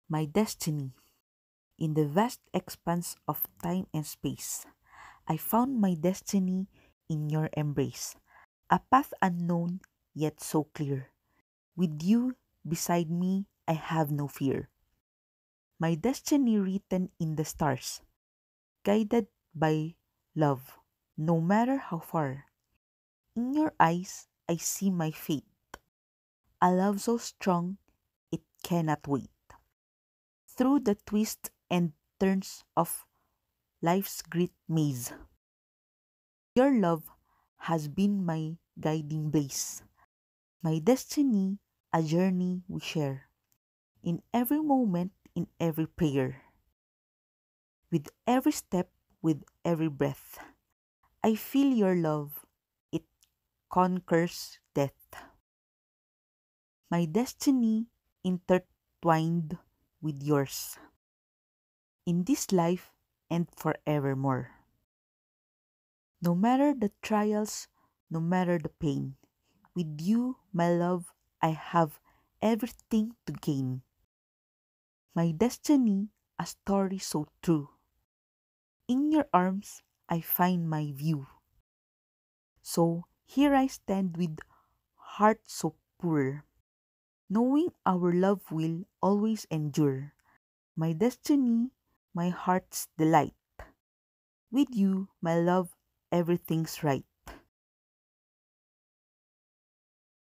My destiny. In the vast expanse of time and space, I found my destiny in your embrace, a path unknown yet so clear. With you beside me, I have no fear. My destiny written in the stars, guided by love, no matter how far. In your eyes, I see my fate, a love so strong it cannot wait. Through the twists and turns of life's great maze, your love has been my guiding blaze, my destiny, a journey we share. In every moment, in every prayer, with every step, with every breath, I feel your love, it conquers death. My destiny intertwined with yours, in this life and forevermore. No matter the trials, no matter the pain, with you, my love, I have everything to gain. My destiny, a story so true. In your arms, I find my view. So here I stand with heart so pure, knowing our love will always endure. My destiny, my heart's delight. With you, my love, everything's right.